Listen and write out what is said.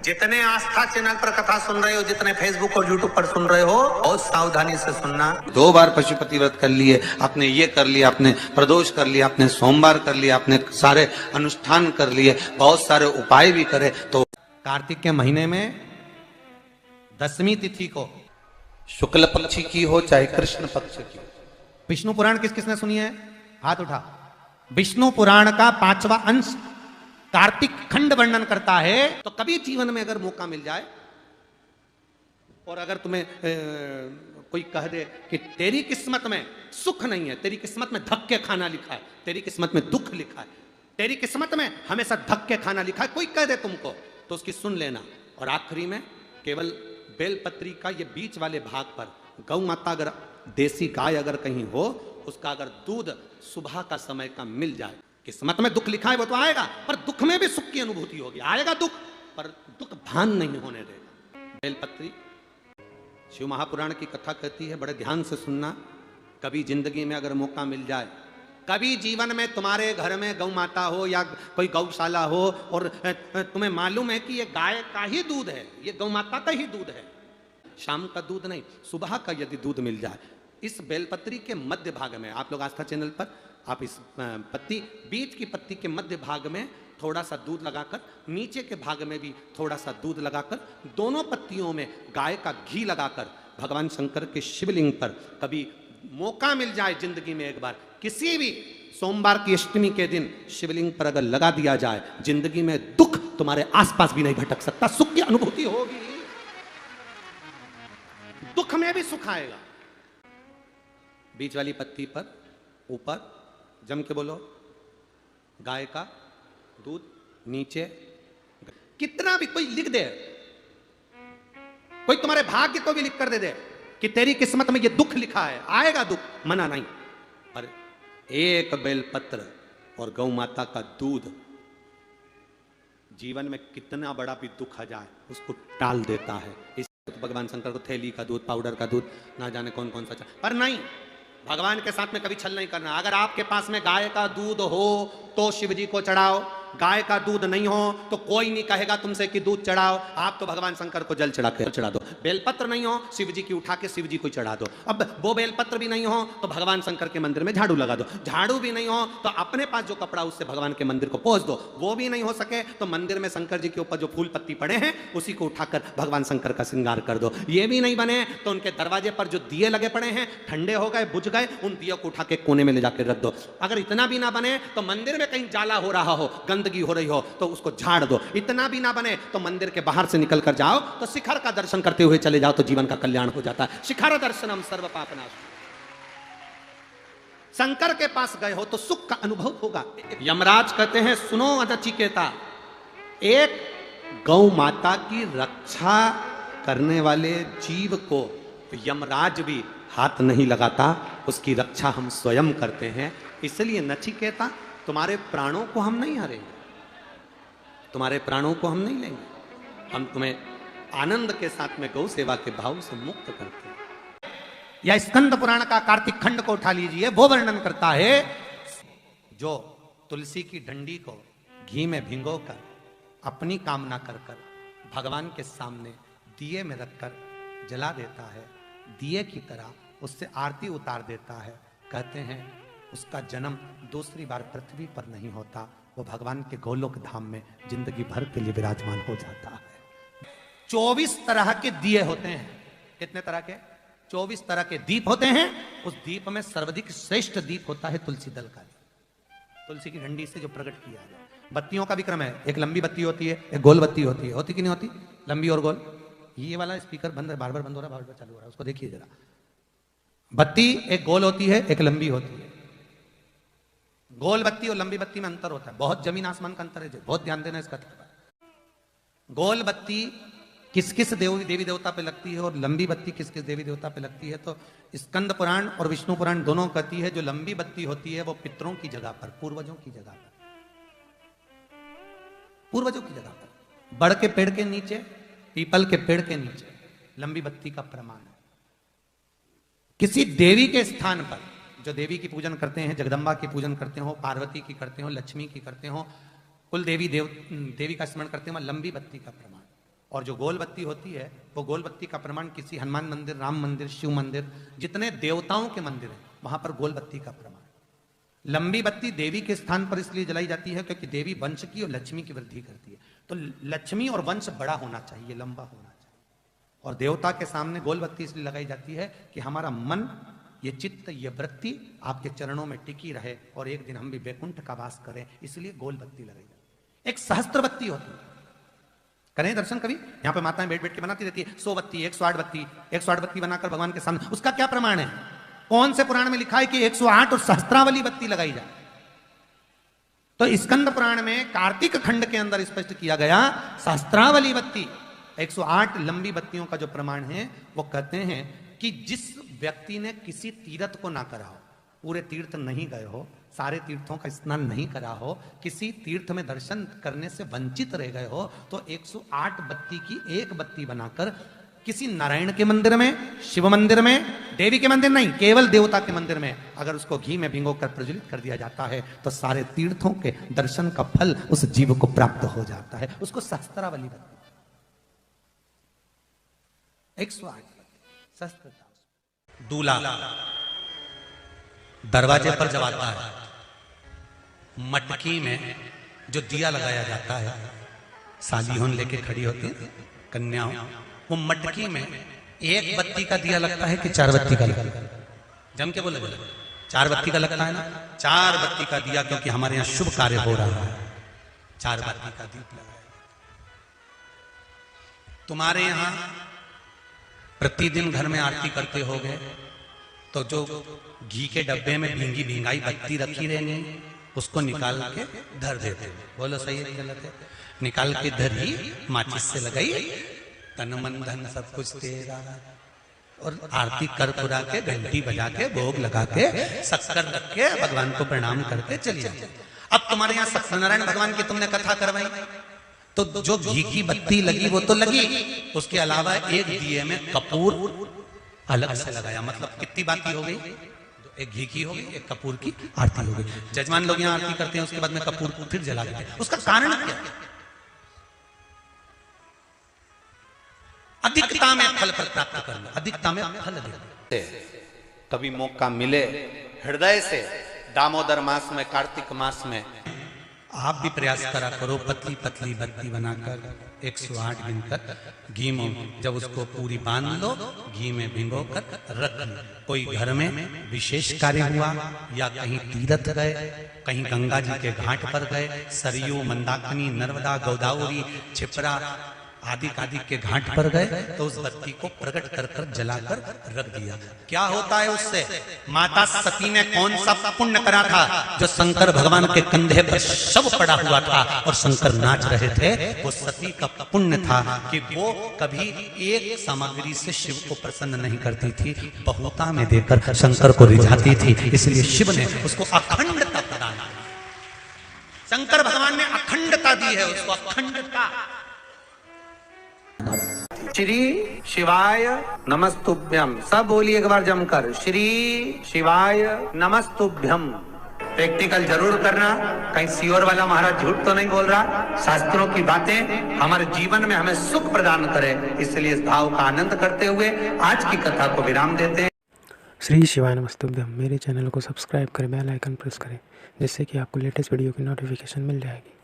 जितने आस्था चैनल पर कथा सुन रहे हो, जितने फेसबुक और यूट्यूब पर सुन रहे हो, बहुत सावधानी से सुनना। 2 बार पशुपति व्रत कर लिए, आपने ये कर लिया, आपने प्रदोष कर लिया, आपने सोमवार कर लिया, आपने सारे अनुष्ठान कर लिए, बहुत सारे उपाय भी करे, तो कार्तिक के महीने में 10वीं तिथि को शुक्ल पक्ष की हो चाहे कृष्ण पक्ष की हो। विष्णु पुराण किस किसने सुनी है? हाथ उठा। विष्णु पुराण का 5वां अंश कार्तिक खंड वर्णन करता है। तो कभी जीवन में अगर मौका मिल जाए और अगर तुम्हें कोई कह दे कि तेरी किस्मत में सुख नहीं है, तेरी किस्मत में धक्के खाना लिखा है, तेरी किस्मत में दुख लिखा है, तेरी किस्मत में हमेशा धक्के खाना लिखा है, कोई कह दे तुमको, तो उसकी सुन लेना। और आखिरी में केवल बेलपत्री का ये बीच वाले भाग पर गौ माता, अगर देसी गाय अगर कहीं हो, उसका अगर दूध सुबह का समय का मिल जाए, किस्मत में दुख लिखा है वो तो आएगा, पर दुख में भी सुख की अनुभूति होगी। आएगा दुख, पर दुख भान नहीं होने देगा। बेलपत्री शिव महापुराण की कथा कहती है, बड़े ध्यान से सुनना। कभी जिंदगी में अगर मौका मिल जाए, कभी जीवन में तुम्हारे घर में गौ माता हो या कोई गौशाला हो और तुम्हें मालूम है कि ये गाय का ही दूध है, ये गौ माता का ही दूध है, शाम का दूध नहीं, सुबह का यदि दूध मिल जाए, इस बेलपत्री के मध्य भाग में, आप लोग आस्था चैनल पर आप इस पत्ती, बीच की पत्ती के मध्य भाग में थोड़ा सा दूध लगाकर, नीचे के भाग में भी थोड़ा सा दूध लगाकर, दोनों पत्तियों में गाय का घी लगाकर भगवान शंकर के शिवलिंग पर कभी मौका मिल जाए जिंदगी में एक बार, किसी भी सोमवार की अष्टमी के दिन शिवलिंग पर अगर लगा दिया जाए, जिंदगी में दुख तुम्हारे आसपास भी नहीं भटक सकता, सुख की अनुभूति होगी। दुख में भी सुख आएगा। बीच वाली पत्ती पर ऊपर जम के बोलो, गाय का दूध, नीचे कितना भी कोई लिख दे, कोई तुम्हारे भाग्य को भी लिख कर दे दे कि तेरी किस्मत में ये दुख लिखा है, आएगा दुख, मना नहीं, पर एक बेलपत्र और गौ माता का दूध जीवन में कितना बड़ा भी दुख आ जाए उसको टाल देता है। इस तो भगवान शंकर को थैली का दूध, पाउडर का दूध, ना जाने कौन कौन सा, पर नहीं, भगवान के साथ में कभी छल नहीं करना। अगर आपके पास में गाय का दूध हो तो शिव जी को चढ़ाओ, गाय का दूध नहीं हो तो कोई नहीं कहेगा तुमसे कि दूध चढ़ाओ, आप तो भगवान शंकर को जल चढ़ा दो। बेलपत्र नहीं हो, शिव जी की उठा के शिव जी को चढ़ा दो। अब वो बेलपत्र भी नहीं हो तो भगवान शंकर के मंदिर में झाड़ू लगा दो, झाड़ू भी नहीं हो तो अपने पास जो कपड़ा उससे भगवान के मंदिर को पोंछ दो, वो भी नहीं हो सके तो मंदिर में शंकर जी के ऊपर जो फूल पत्ती पड़े हैं उसी को उठाकर भगवान शंकर का श्रृंगार कर दो। ये भी नहीं बने तो उनके दरवाजे पर जो दिए लगे पड़े हैं, ठंडे हो गए, बुझ गए, उन दियों को उठा के कोने में ले जाकर रख दो। अगर इतना भी ना बने तो मंदिर में कहीं जाला हो रहा हो, गंदगी हो रही हो तो उसको झाड़ दो। इतना भी ना बने तो मंदिर के बाहर से निकल कर जाओ तो शिखर का दर्शन करते हुए चले जाओ तो जीवन का कल्याण हो जाता है। शिखर दर्शनम सर्व पापनाश। शंकर के पास गए हो तो सुख का अनुभव होगा। यमराज कहते हैं, सुनो अनचिकेता, एक गौ माता की रक्षा करने वाले जीव को यमराज भी हाथ नहीं लगाता, उसकी रक्षा हम स्वयं करते हैं। इसलिए नचिकेता, तुम्हारे प्राणों को हम नहीं हारेंगे, तुम्हारे प्राणों को हम नहीं लेंगे, हम तुम्हें आनंद के साथ में गौ सेवा के भाव से मुक्त करते हैं। या स्कंद पुराण का कार्तिक खंड को उठा लीजिए, वो वर्णन करता है, जो तुलसी की डंडी को घी में भिगोकर अपनी कामना कर कर भगवान के सामने दिए में रखकर जला देता है, दिए की तरह उससे आरती उतार देता है, कहते हैं उसका जन्म दूसरी बार पृथ्वी पर नहीं होता, वो भगवान के गोलोक धाम में जिंदगी भर के लिए विराजमान हो जाता है। 24 तरह के दिए होते हैं। कितने तरह के? 24 तरह के दीप होते हैं। उस दीप में सर्वाधिक श्रेष्ठ दीप होता है तुलसी दल का, तुलसी की डंडी से जो प्रकट किया है। बत्तियों का भी क्रम है, एक लंबी बत्ती होती है, एक गोल बत्ती होती है। होती कि नहीं होती? लंबी और गोल। ये वाला स्पीकर बंद है, बार बार बंद हो रहा है, बार बार चालू हो रहा है, उसको देखिए जरा। बत्ती एक गोल होती है, एक लंबी होती है। गोल बत्ती और लंबी बत्ती में अंतर होता है, बहुत जमीन आसमान का अंतर है, बहुत ध्यान देना इस कथा पर। गोल बत्ती किस किस देवी देवता पे लगती है और लंबी बत्ती किस किस देवी देवता पे लगती है, तो स्कंद पुराण और विष्णु पुराण दोनों कहती है जो लंबी बत्ती होती है वो पितरों की जगह पर, पूर्वजों की जगह पर, पूर्वजों की जगह पर, बड़ के पेड़ के नीचे, पीपल के पेड़ के नीचे लंबी बत्ती का प्रमाण है। किसी देवी के स्थान पर, जो देवी की पूजन करते हैं, जगदम्बा की पूजन करते हो, पार्वती की करते हो, लक्ष्मी की करते हो, कुल देवी का स्मरण करते हो, लंबी बत्ती का प्रमाण। और जो गोल बत्ती होती है वो गोल बत्ती का प्रमाण किसी हनुमान मंदिर, राम मंदिर, शिव मंदिर, जितने देवताओं के मंदिर हैं वहां पर गोल बत्ती का प्रमाण। लंबी बत्ती देवी के स्थान पर इसलिए जलाई जाती है क्योंकि देवी वंश की और लक्ष्मी की वृद्धि करती है। तो लक्ष्मी और वंश बड़ा होना चाहिए, लंबा होना चाहिए। और देवता के सामने गोल बत्ती इसलिए लगाई जाती है कि हमारा मन, ये चित्त, ये वृत्ति आपके चरणों में टिकी रहे और एक दिन हम भी वैकुंठ का वास करें, इसलिए गोल बत्ती लगाई जाती है। एक सहस्त्र बत्ती होती है, करें दर्शन कभी? यहाँ पे माताएं बैठ बैठ के बनाती रहती है 100 बत्ती, 108 बत्ती, 108 बत्ती बनाकर भगवान के सामने। उसका क्या प्रमाण है? कौन से पुराण में लिखा है कि 108 और सहस्त्रावली बत्ती लगाई जाए? तो स्कंद पुराण में कार्तिक खंड के अंदर स्पष्ट किया गया सहस्त्रावली बत्ती 108 लंबी बत्तियों का जो प्रमाण है वो कहते हैं कि जिस व्यक्ति ने किसी तीर्थ को ना करा हो, पूरे तीर्थ नहीं गए हो, सारे तीर्थों का स्नान नहीं करा हो, किसी तीर्थ में दर्शन करने से वंचित रह गए हो, तो 108 बत्ती की एक बत्ती बनाकर किसी नारायण के मंदिर में, शिव मंदिर में, देवी के मंदिर नहीं, केवल देवता के मंदिर में अगर उसको घी में भिगोकर प्रज्वलित कर दिया जाता है तो सारे तीर्थों के दर्शन का फल उस जीव को प्राप्त हो जाता है। उसको सहस्त्रावली बत्ती, 108 सहस्त्रता। दूल्हा दरवाजे पर जब आता है, मटकी में जो दिया लगाया जाता है, सालीहों लेके खड़ी होती है कन्याओं, वो मटकी में एक बत्ती का दिया लगता है कि 4 बत्ती का लगता है? जम के बोले, 4 बत्ती का लगता है ना? 4 बत्ती का दिया, क्योंकि हमारे यहाँ शुभ कार्य हो रहा है, 4 बत्ती का दीप लगाया। तुम्हारे यहाँ प्रतिदिन घर में आरती करते होगे तो जो घी के डब्बे में भींगी भींगाई बत्ती रखी रहनी, उसको निकाल के धर देते। बोलो सही है गलत है? निकाल के धरी, माचिस से लगाई, तन मन धन सब कुछ तेरा, और आरती कर पुरा के, घंटी बजा के, भोग लगा के, शक्कर रख के, भगवान को प्रणाम करके चली जाते। अब तुम्हारे यहाँ सत्यनारायण भगवान की तुमने कथा करवाई, तो जो घी की बत्ती लगी वो तो लगी, उसके अलावा एक दिए में कपूर अलग से लगाया। मतलब कितनी बाती हो गई? एक घी की हो गई, एक कपूर की आरती हो गई। जजमान लोग यहाँ आरती करते हैं, उसके बाद में कपूर फिर जला देते हैं। उसका कारण क्या? अधिकता में फल प्राप्त करना, अधिकता में फल देना। कभी मौका मिले हृदय से दामोदर मास में, कार्तिक मास में आप भी प्रयास करा करो, पतली पतली बत्ती बनाकर 108 गिनकर घी में जब उसको पूरी बांध लो, घी में भिगो कर रख लो। कोई घर में विशेष कार्य हुआ या कहीं तीर्थ गए, कहीं गंगा जी के घाट पर गए, सरयू, मंदाकिनी, नर्मदा, गोदावरी, छिपरा आदि के घाट पर गए, तो उस बत्ती को प्रकट कर कर जलाकर रख दिया। क्या होता है उससे? माता सती ने कौन सा पुण्य करा था जो शंकर भगवान के कंधे पर शव पड़ा हुआ था और शंकर नाच रहे थे? वो सती का पुण्य था कि वो कभी एक सामग्री से शिव को प्रसन्न नहीं करती थी, बहुता में देकर शंकर को रिझाती थी। इसलिए शिव ने उसको अखंडता प्रदान की। शंकर भगवान ने अखंडता दी है उसको, अखंडता। श्री शिवाय नमस्तुभ्यम। सब बोलिए एक बार जमकर, श्री शिवाय नमस्तुभ्यम। प्रैक्टिकल जरूर करना, कहीं सियोर वाला महाराज झूठ तो नहीं बोल रहा। शास्त्रों की बातें हमारे जीवन में हमें सुख प्रदान करे, इसलिए इस भाव का आनंद करते हुए आज की कथा को विराम देते हैं। श्री शिवाय नमस्तुभ्यम। मेरे चैनल को सब्सक्राइब करें, बेल आइकन प्रेस करें, जिससे कि आपको लेटेस्ट वीडियो की नोटिफिकेशन मिल जाएगी।